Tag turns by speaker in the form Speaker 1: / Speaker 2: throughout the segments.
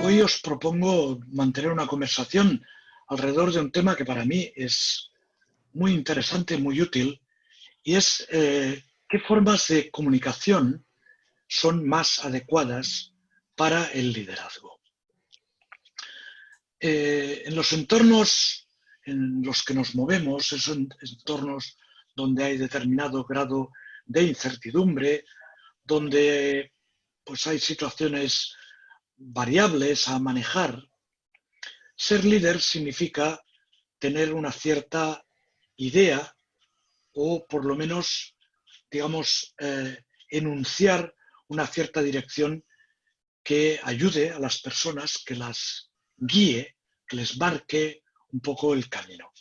Speaker 1: Hoy os propongo mantener una conversación alrededor de un tema que para mí es muy interesante, muy útil, y es qué formas de comunicación son más adecuadas para el liderazgo. En los entornos en los que nos movemos, esos entornos donde hay determinado grado de incertidumbre, donde pues hay situaciones variables a manejar, ser líder significa tener una cierta idea o por lo menos, digamos, enunciar una cierta dirección que ayude a las personas, que las guíe, que les marque un poco el camino.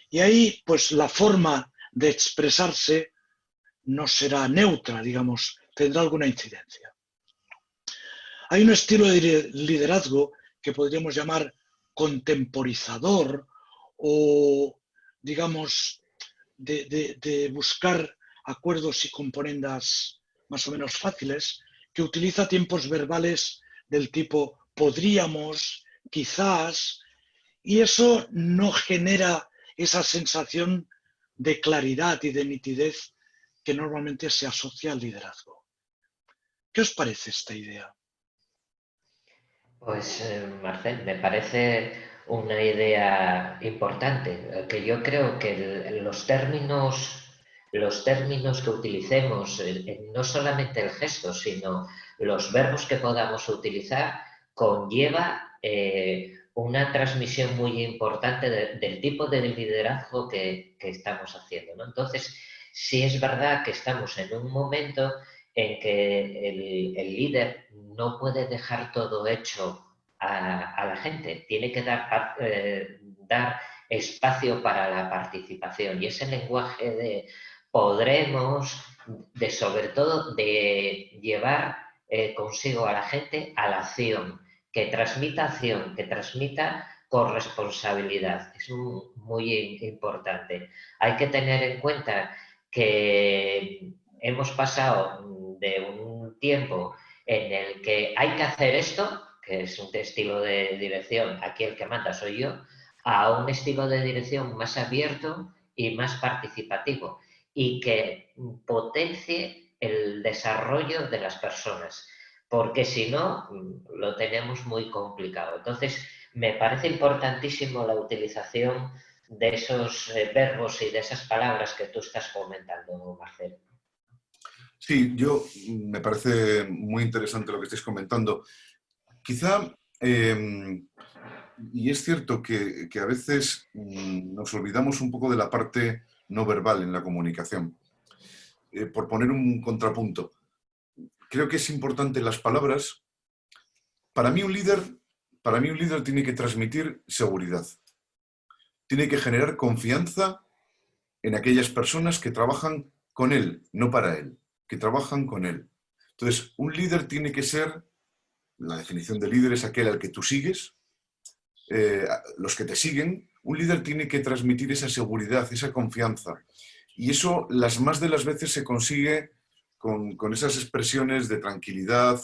Speaker 1: Y ahí, pues la forma de expresarse no será neutra, digamos, tendrá alguna incidencia. Hay un estilo de liderazgo que podríamos llamar contemporizador o, digamos, de buscar acuerdos y componendas más o menos fáciles, que utiliza tiempos verbales del tipo podríamos, quizás, y eso no genera esa sensación de claridad y de nitidez que normalmente se asocia al liderazgo. ¿Qué os parece esta idea?
Speaker 2: Pues, Marcel, me parece una idea importante, que yo creo que los términos que utilicemos, no solamente el gesto, sino los verbos que podamos utilizar, conlleva una transmisión muy importante del tipo de liderazgo que estamos haciendo, ¿no? Entonces, sí es verdad que estamos en un momento en que el líder no puede dejar todo hecho a la gente, tiene que dar espacio para la participación, y ese lenguaje de podremos, de sobre todo de llevar consigo a la gente a la acción, que transmita corresponsabilidad, es muy importante. Hay que tener en cuenta que hemos pasado de un tiempo en el que hay que hacer esto, que es un estilo de dirección, aquí el que manda soy yo, a un estilo de dirección más abierto y más participativo y que potencie el desarrollo de las personas, porque si no, lo tenemos muy complicado. Entonces, me parece importantísimo la utilización de esos verbos y de esas palabras que tú estás comentando, Marcelo.
Speaker 3: Sí, me parece muy interesante lo que estáis comentando. Quizá, y es cierto que a veces nos olvidamos un poco de la parte no verbal en la comunicación. Por poner un contrapunto, creo que es importante las palabras. Para mí un líder tiene que transmitir seguridad. Tiene que generar confianza en aquellas personas que trabajan con él, no para él, que trabajan con él. Entonces, un líder tiene que ser, la definición de líder es aquel al que tú sigues, los que te siguen. Un líder tiene que transmitir esa seguridad, esa confianza. Y eso las más de las veces se consigue con esas expresiones de tranquilidad.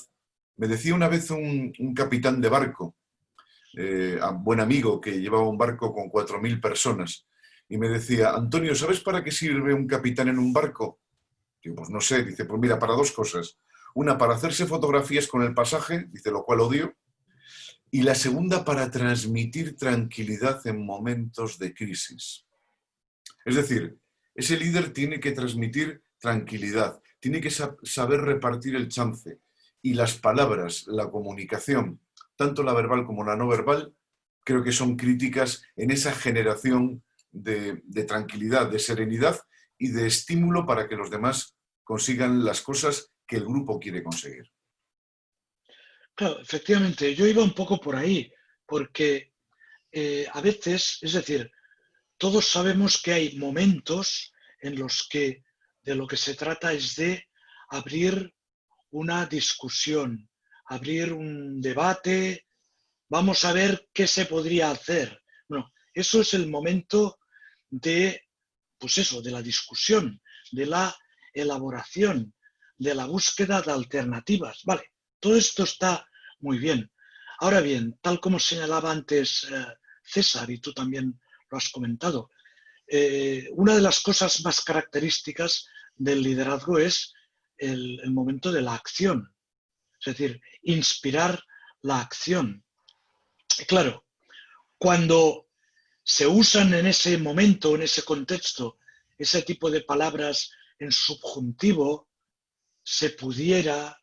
Speaker 3: Me decía una vez un capitán de barco, buen amigo, que llevaba un barco con 4.000 personas, y me decía: Antonio, ¿sabes para qué sirve un capitán en un barco? Digo, pues no sé. Dice, pues mira, para dos cosas. Una, para hacerse fotografías con el pasaje, dice, lo cual odio. Y la segunda, para transmitir tranquilidad en momentos de crisis. Es decir, ese líder tiene que transmitir tranquilidad, tiene que saber repartir el chance. Y las palabras, la comunicación, tanto la verbal como la no verbal, creo que son críticas en esa generación de tranquilidad, de serenidad y de estímulo para que los demás consigan las cosas que el grupo quiere conseguir.
Speaker 1: Claro, efectivamente, yo iba un poco por ahí, porque a veces, es decir, todos sabemos que hay momentos en los que de lo que se trata es de abrir una discusión, abrir un debate, vamos a ver qué se podría hacer. Bueno, eso es el momento de, pues eso, de la discusión, de la elaboración, de la búsqueda de alternativas. Vale, todo esto está muy bien. Ahora bien, tal como señalaba antes César, y tú también lo has comentado, una de las cosas más características del liderazgo es el momento de la acción, es decir, inspirar la acción. Y claro, cuando se usan en ese momento, en ese contexto, ese tipo de palabras en subjuntivo, se pudiera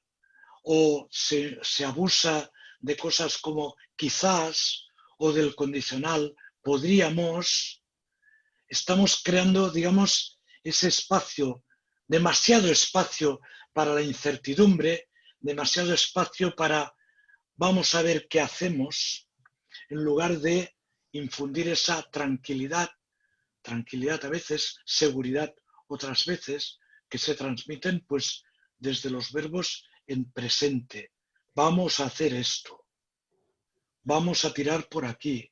Speaker 1: o se abusa de cosas como quizás o del condicional podríamos, estamos creando, digamos, ese espacio, demasiado espacio para la incertidumbre, demasiado espacio para vamos a ver qué hacemos, en lugar de infundir esa tranquilidad a veces, seguridad otras veces, que se transmiten pues desde los verbos en presente. Vamos a hacer esto, vamos a tirar por aquí,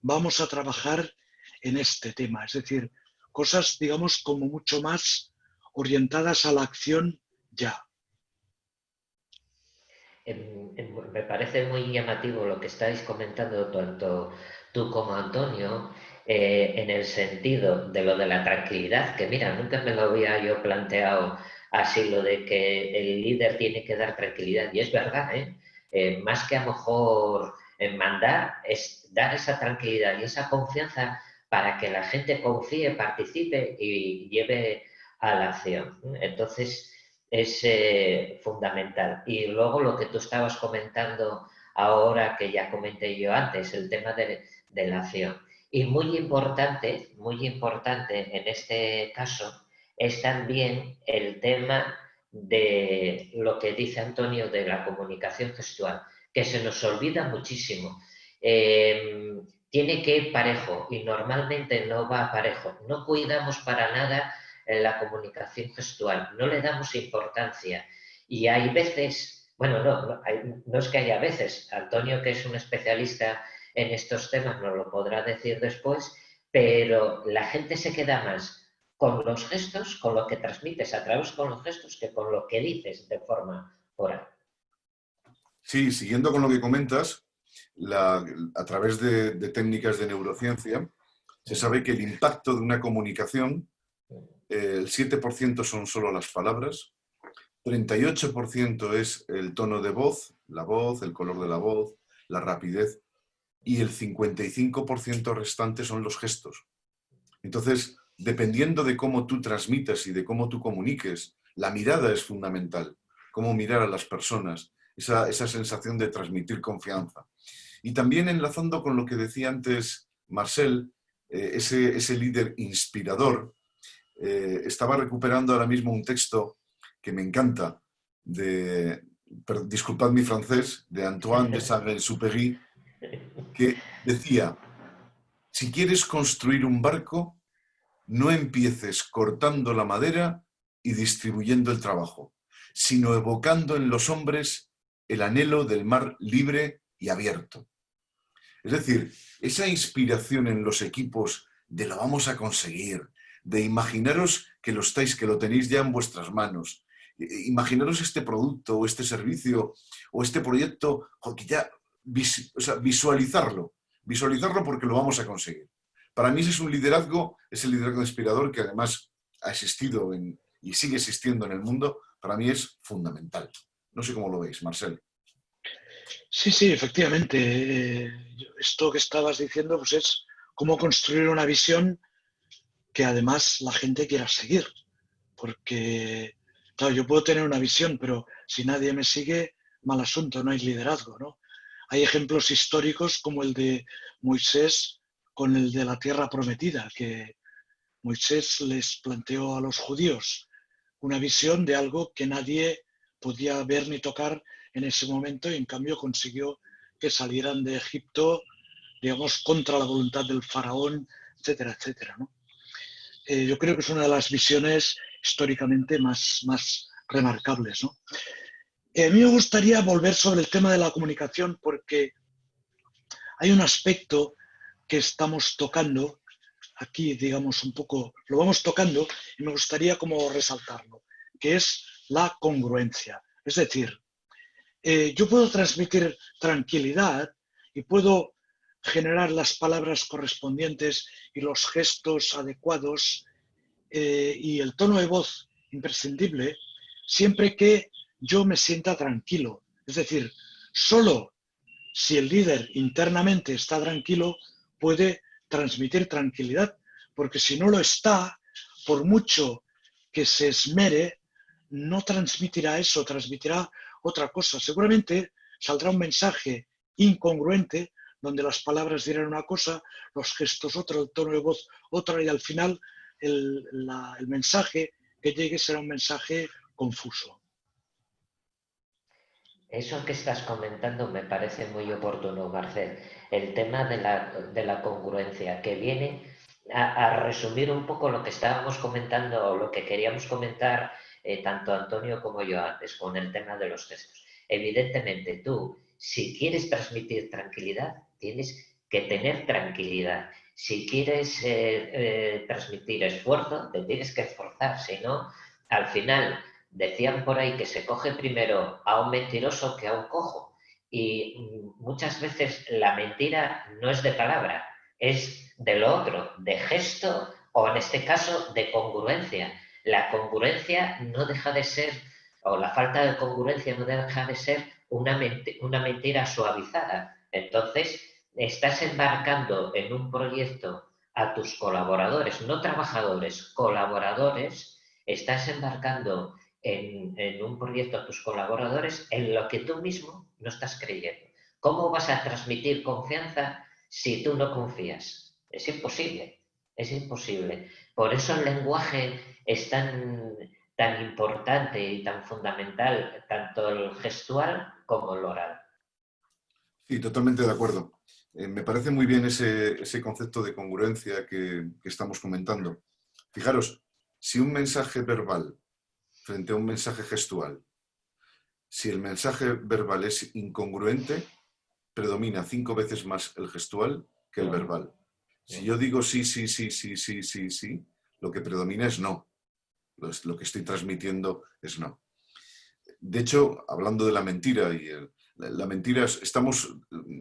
Speaker 1: vamos a trabajar en este tema. Es decir, cosas, digamos, como mucho más orientadas a la acción ya.
Speaker 2: Me parece muy llamativo lo que estáis comentando tanto tú como Antonio, en el sentido de lo de la tranquilidad, que mira, nunca me lo había yo planteado así, lo de que el líder tiene que dar tranquilidad, y es verdad, más que a lo mejor mandar, es dar esa tranquilidad y esa confianza para que la gente confíe, participe y lleve a la acción. Entonces, es fundamental. Y luego lo que tú estabas comentando ahora, que ya comenté yo antes, el tema de la acción. Y muy importante en este caso, es también el tema de lo que dice Antonio de la comunicación gestual, que se nos olvida muchísimo. Tiene que ir parejo y normalmente no va parejo. No cuidamos para nada en la comunicación gestual, no le damos importancia. Y hay veces, bueno, no es que haya veces, Antonio, que es un especialista en estos temas, nos lo podrá decir después, pero la gente se queda más con los gestos, con lo que transmites a través con los gestos, que con lo que dices de forma oral.
Speaker 3: Sí, siguiendo con lo que comentas, a través de técnicas de neurociencia, se sabe que el impacto de una comunicación, el 7% son solo las palabras, 38% es el tono de voz, el color de la voz, la rapidez, y el 55% restante son los gestos. Entonces, dependiendo de cómo tú transmitas y de cómo tú comuniques, la mirada es fundamental, cómo mirar a las personas, esa sensación de transmitir confianza. Y también enlazando con lo que decía antes Marcel, ese líder inspirador, estaba recuperando ahora mismo un texto que me encanta, disculpad mi francés, de Antoine de Saint-Exupéry, que decía: si quieres construir un barco, no empieces cortando la madera y distribuyendo el trabajo, sino evocando en los hombres el anhelo del mar libre y abierto. Es decir, esa inspiración en los equipos de lo vamos a conseguir, de imaginaros que lo tenéis ya en vuestras manos, imaginaros este producto o este servicio o este proyecto, que ya visualizarlo porque lo vamos a conseguir. Para mí ese es el liderazgo inspirador que además ha existido y sigue existiendo en el mundo. Para mí es fundamental. No sé cómo lo veis, Marcel.
Speaker 1: Sí, efectivamente. Esto que estabas diciendo pues es cómo construir una visión que además la gente quiera seguir. Porque, claro, yo puedo tener una visión, pero si nadie me sigue, mal asunto, no hay liderazgo, ¿no? Hay ejemplos históricos como el de Moisés con el de la tierra prometida, que Moisés les planteó a los judíos una visión de algo que nadie podía ver ni tocar en ese momento y en cambio consiguió que salieran de Egipto, digamos, contra la voluntad del faraón, etcétera, etcétera, ¿no? Yo creo que es una de las visiones históricamente más remarcables, ¿no? A mí me gustaría volver sobre el tema de la comunicación porque hay un aspecto que estamos tocando aquí, digamos, un poco, lo vamos tocando y me gustaría como resaltarlo, que es la congruencia. Es decir, yo puedo transmitir tranquilidad y puedo generar las palabras correspondientes y los gestos adecuados y el tono de voz imprescindible siempre que yo me sienta tranquilo. Es decir, solo si el líder internamente está tranquilo puede transmitir tranquilidad, porque si no lo está, por mucho que se esmere, no transmitirá eso, transmitirá otra cosa. Seguramente saldrá un mensaje incongruente donde las palabras dirán una cosa, los gestos otra, el tono de voz otra y al final el mensaje que llegue será un mensaje confuso.
Speaker 2: Eso que estás comentando me parece muy oportuno, Marcel. El tema de la congruencia, que viene a resumir un poco lo que estábamos comentando o lo que queríamos comentar tanto Antonio como yo antes con el tema de los gestos. Evidentemente tú, si quieres transmitir tranquilidad, tienes que tener tranquilidad. Si quieres transmitir esfuerzo, te tienes que esforzar, si no, al final decían por ahí que se coge primero a un mentiroso que a un cojo. Y muchas veces la mentira no es de palabra, es de lo otro, de gesto o en este caso de congruencia. La congruencia no deja de ser, o la falta de congruencia no deja de ser una mentira suavizada. Entonces, estás embarcando en un proyecto a tus colaboradores, no trabajadores, colaboradores, estás embarcando en un proyecto a tus colaboradores en lo que tú mismo no estás creyendo. ¿Cómo vas a transmitir confianza si tú no confías? Es imposible, es imposible. Por eso el lenguaje es tan importante y tan fundamental, tanto el gestual como el oral.
Speaker 3: Sí, totalmente de acuerdo. Me parece muy bien ese concepto de congruencia que estamos comentando. Fijaros, si un mensaje verbal frente a un mensaje gestual, si el mensaje verbal es incongruente, predomina 5 veces más el gestual que el verbal. Si yo digo sí, sí, sí, sí, sí, sí, sí, lo que predomina es no. Lo que estoy transmitiendo es no. De hecho, hablando de la mentira, la mentira, estamos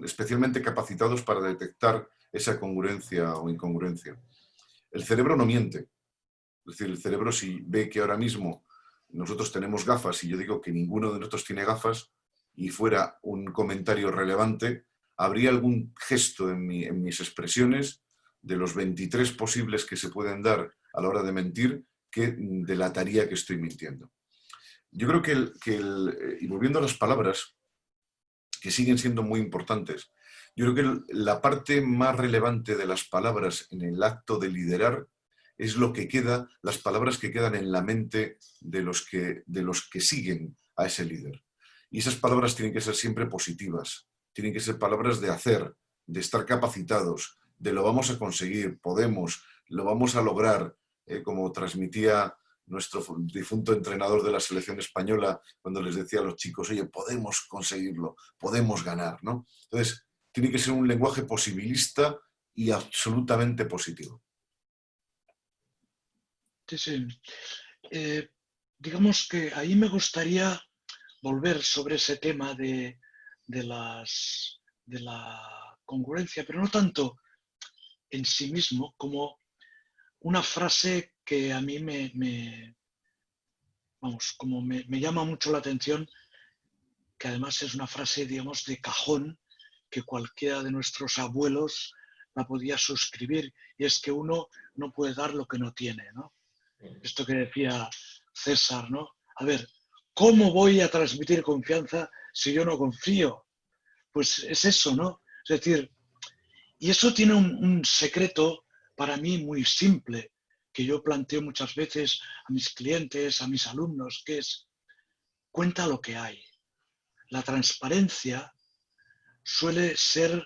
Speaker 3: especialmente capacitados para detectar esa congruencia o incongruencia. El cerebro no miente. Es decir, el cerebro, si ve que ahora mismo nosotros tenemos gafas y yo digo que ninguno de nosotros tiene gafas y fuera un comentario relevante, habría algún gesto en mis expresiones de los 23 posibles que se pueden dar a la hora de mentir que delataría que estoy mintiendo. Yo creo y volviendo a las palabras, que siguen siendo muy importantes, yo creo que la parte más relevante de las palabras en el acto de liderar es lo que queda, las palabras que quedan en la mente de los que siguen a ese líder. Y esas palabras tienen que ser siempre positivas, tienen que ser palabras de hacer, de estar capacitados, de lo vamos a conseguir, podemos, lo vamos a lograr, como transmitía nuestro difunto entrenador de la selección española cuando les decía a los chicos, oye, podemos conseguirlo, podemos ganar, ¿no? Entonces, tiene que ser un lenguaje posibilista y absolutamente positivo.
Speaker 1: Sí, sí. Digamos que ahí me gustaría volver sobre ese tema de la congruencia, pero no tanto en sí mismo como una frase que a mí me llama mucho la atención, que además es una frase, digamos, de cajón, que cualquiera de nuestros abuelos la podía suscribir, y es que uno no puede dar lo que no tiene, ¿no? Esto que decía César, ¿no? A ver, ¿cómo voy a transmitir confianza si yo no confío? Pues es eso, ¿no? Es decir, y eso tiene un secreto para mí muy simple, que yo planteo muchas veces a mis clientes, a mis alumnos, que es, cuenta lo que hay. La transparencia suele ser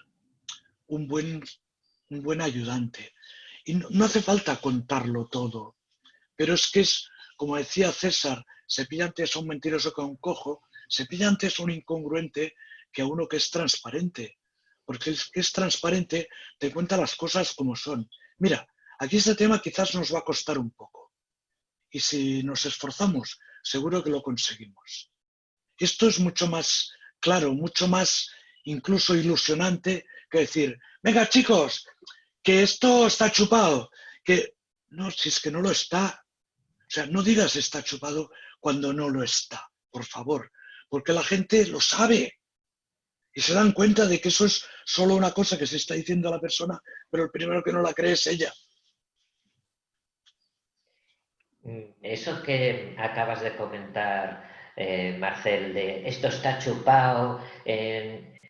Speaker 1: un buen ayudante. Y no hace falta contarlo todo, pero es que es, como decía César, se pilla antes a un mentiroso que a un cojo, se pilla antes a un incongruente que a uno que es transparente. Porque el que es transparente te cuenta las cosas como son. Mira, aquí este tema quizás nos va a costar un poco. Y si nos esforzamos, seguro que lo conseguimos. Esto es mucho más claro, mucho más incluso ilusionante que decir, venga chicos, que esto está chupado, que no, si es que no lo está. O sea, no digas está chupado cuando no lo está, por favor, porque la gente lo sabe y se dan cuenta de que eso es solo una cosa que se está diciendo a la persona, pero el primero que no la cree es ella.
Speaker 2: Eso que acabas de comentar, Marcel, de esto está chupado,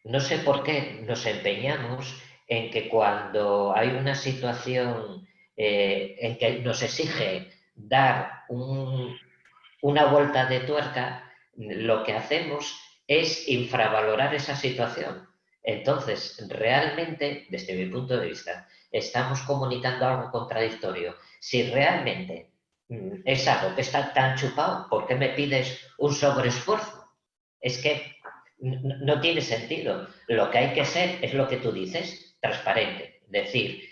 Speaker 2: no sé por qué nos empeñamos en que cuando hay una situación en que nos exige dar una vuelta de tuerca, lo que hacemos es infravalorar esa situación. Entonces, realmente, desde mi punto de vista, estamos comunicando algo contradictorio. Si realmente es algo que está tan chupado, ¿por qué me pides un sobreesfuerzo? Es que no tiene sentido. Lo que hay que ser es lo que tú dices, transparente. Decir,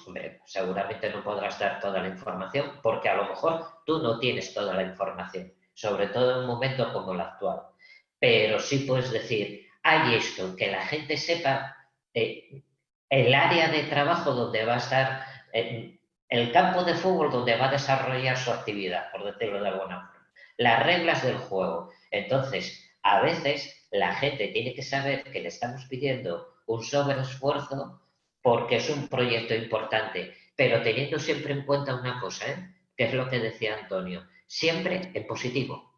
Speaker 2: hombre, seguramente no podrás dar toda la información porque a lo mejor tú no tienes toda la información, sobre todo en un momento como el actual. Pero sí puedes decir, hay esto, que la gente sepa el área de trabajo donde va a estar, el campo de fútbol donde va a desarrollar su actividad, por decirlo de alguna forma, las reglas del juego. Entonces, a veces la gente tiene que saber que le estamos pidiendo un sobreesfuerzo porque es un proyecto importante, pero teniendo siempre en cuenta una cosa, que es lo que decía Antonio, siempre en positivo,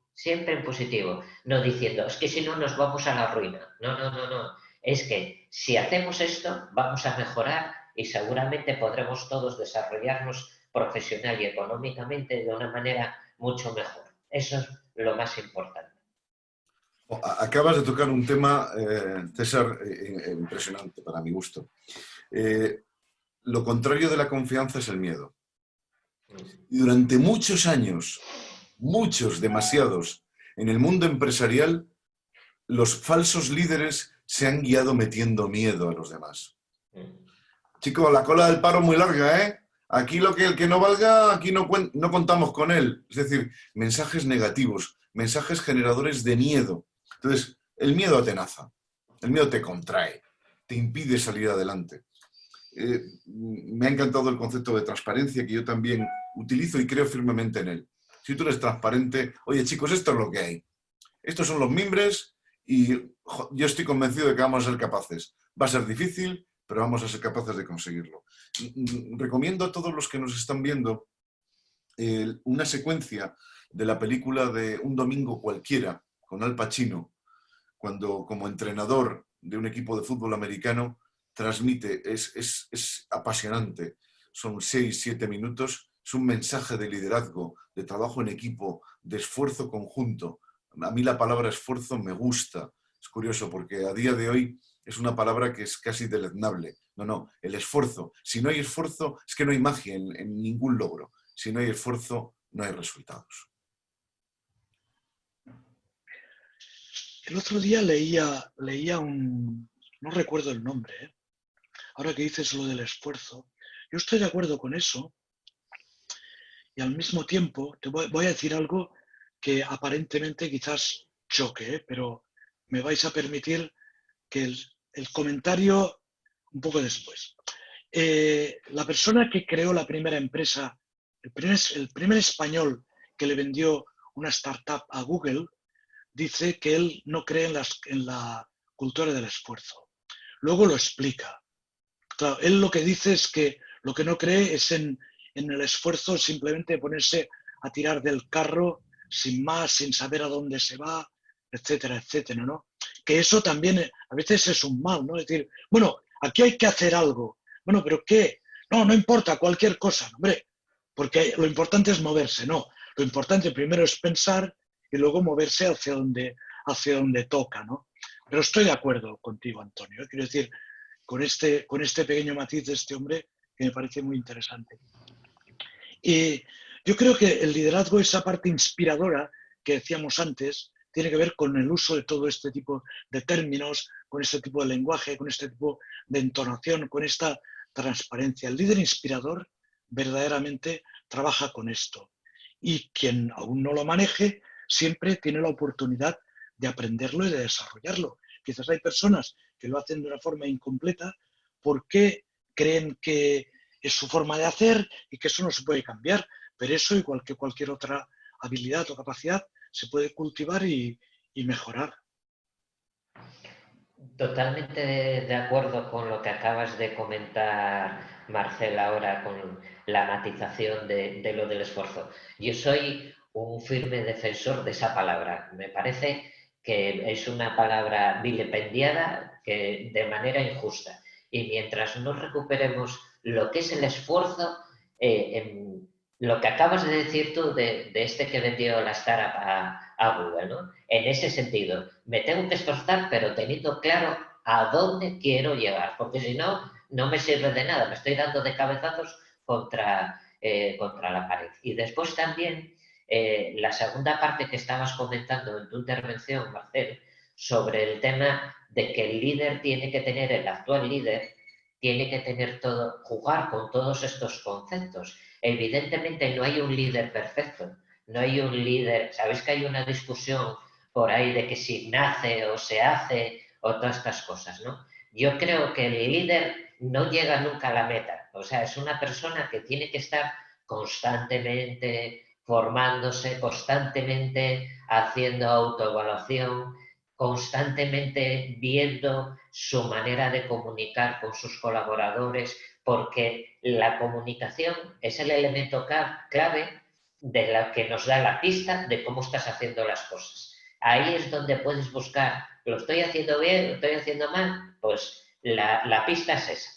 Speaker 2: no diciendo, es que si no nos vamos a la ruina. No, no, no, no. Es que si hacemos esto, vamos a mejorar y seguramente podremos todos desarrollarnos profesional y económicamente de una manera mucho mejor. Eso es lo más importante.
Speaker 3: Acabas de tocar un tema, César, impresionante para mi gusto. Lo contrario de la confianza es el miedo. Y durante muchos años, muchos, demasiados, en el mundo empresarial, los falsos líderes se han guiado metiendo miedo a los demás. Chicos, la cola del paro es muy larga, ¿eh? Aquí el que no valga, aquí no contamos con él. Es decir, mensajes negativos, mensajes generadores de miedo. Entonces, el miedo atenaza, el miedo te contrae, te impide salir adelante. Me ha encantado el concepto de transparencia que yo también utilizo y creo firmemente en él. Si tú eres transparente, oye chicos, esto es lo que hay. Estos son los mimbres y yo estoy convencido de que vamos a ser capaces. Va a ser difícil, pero vamos a ser capaces de conseguirlo. Recomiendo a todos los que nos están viendo una secuencia de la película de Un domingo cualquiera, con Al Pacino, cuando como entrenador de un equipo de fútbol americano transmite, es apasionante. Son 6-7 minutos, es un mensaje de liderazgo, de trabajo en equipo, de esfuerzo conjunto. A mí la palabra esfuerzo me gusta. Es curioso porque a día de hoy es una palabra que es casi deleznable. No, el esfuerzo. Si no hay esfuerzo, es que no hay magia en ningún logro. Si no hay esfuerzo, no hay resultados.
Speaker 1: El otro día leía no recuerdo el nombre, ahora que dices lo del esfuerzo. Yo estoy de acuerdo con eso y al mismo tiempo te voy a decir algo que aparentemente quizás choque, pero me vais a permitir que el comentario un poco después. La persona que creó la primera empresa, el primer español que le vendió una startup a Google, dice que él no cree en la cultura del esfuerzo. Luego lo explica. Claro, él lo que dice es que lo que no cree es en el esfuerzo simplemente de ponerse a tirar del carro sin más, sin saber a dónde se va, etcétera, etcétera, ¿no? Que eso también a veces es un mal, ¿no? Es decir, bueno, aquí hay que hacer algo. Bueno, ¿pero qué? No importa, cualquier cosa, hombre, porque lo importante es moverse, no. Lo importante primero es pensar y luego moverse hacia donde toca, ¿no? Pero estoy de acuerdo contigo, Antonio. Quiero decir, con este pequeño matiz de este hombre que me parece muy interesante. Y yo creo que el liderazgo, esa parte inspiradora que decíamos antes, tiene que ver con el uso de todo este tipo de términos, con este tipo de lenguaje, con este tipo de entonación, con esta transparencia. El líder inspirador verdaderamente trabaja con esto. Y quien aún no lo maneje siempre tiene la oportunidad de aprenderlo y de desarrollarlo. Quizás hay personas que lo hacen de una forma incompleta porque creen que es su forma de hacer y que eso no se puede cambiar, pero eso, igual que cualquier otra habilidad o capacidad, se puede cultivar y mejorar.
Speaker 2: Totalmente de acuerdo con lo que acabas de comentar, Marcel, ahora con la matización de lo del esfuerzo. Yo soy un firme defensor de esa palabra. Me parece que es una palabra vilipendiada que, de manera injusta. Y mientras no recuperemos lo que es el esfuerzo, lo que acabas de decir tú de este que vendió la startup a Google, ¿no? En ese sentido, me tengo que esforzar, pero teniendo claro a dónde quiero llegar, porque si no, no me sirve de nada, me estoy dando de cabezazos contra la pared. Y después también, la segunda parte que estabas comentando en tu intervención, Marcel, sobre el tema de que el líder tiene que tener, el actual líder, tiene que tener todo, jugar con todos estos conceptos. Evidentemente no hay un líder perfecto, no hay un líder, sabéis que hay una discusión por ahí de que si nace o se hace o todas estas cosas, ¿no? Yo creo que el líder no llega nunca a la meta, o sea, es una persona que tiene que estar constantemente formándose, constantemente haciendo autoevaluación, constantemente viendo su manera de comunicar con sus colaboradores, porque la comunicación es el elemento clave de la que nos da la pista de cómo estás haciendo las cosas. Ahí es donde puedes buscar, ¿lo estoy haciendo bien? ¿Lo estoy haciendo mal? Pues la pista es esa.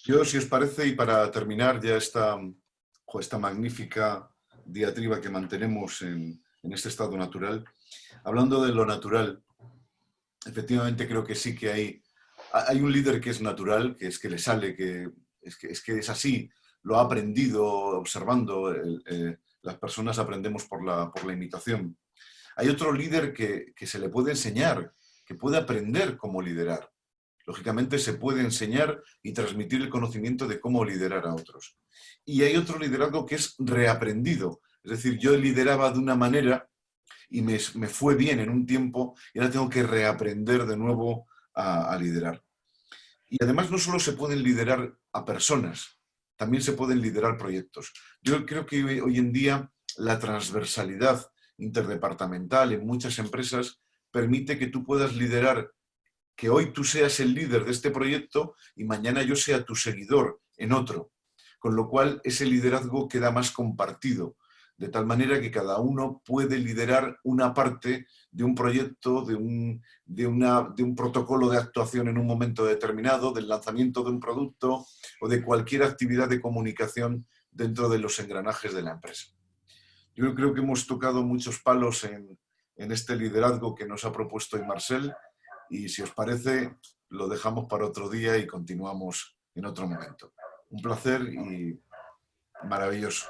Speaker 3: Yo, si os parece, y para terminar ya esta magnífica diatriba que mantenemos en este estado natural, hablando de lo natural, efectivamente creo que sí que hay un líder que es natural, que es que le sale, que es así, lo ha aprendido observando, las personas aprendemos por la imitación. Hay otro líder que se le puede enseñar, que puede aprender cómo liderar. Lógicamente se puede enseñar y transmitir el conocimiento de cómo liderar a otros. Y hay otro liderazgo que es reaprendido. Es decir, yo lideraba de una manera y me fue bien en un tiempo y ahora tengo que reaprender de nuevo a liderar. Y además no solo se pueden liderar a personas, también se pueden liderar proyectos. Yo creo que hoy en día la transversalidad interdepartamental en muchas empresas permite que tú puedas liderar, que hoy tú seas el líder de este proyecto y mañana yo sea tu seguidor en otro. Con lo cual ese liderazgo queda más compartido, de tal manera que cada uno puede liderar una parte de un proyecto, de un protocolo de actuación en un momento determinado, del lanzamiento de un producto o de cualquier actividad de comunicación dentro de los engranajes de la empresa. Yo creo que hemos tocado muchos palos en este liderazgo que nos ha propuesto hoy Marcel y si os parece lo dejamos para otro día y continuamos en otro momento. Un placer y maravilloso.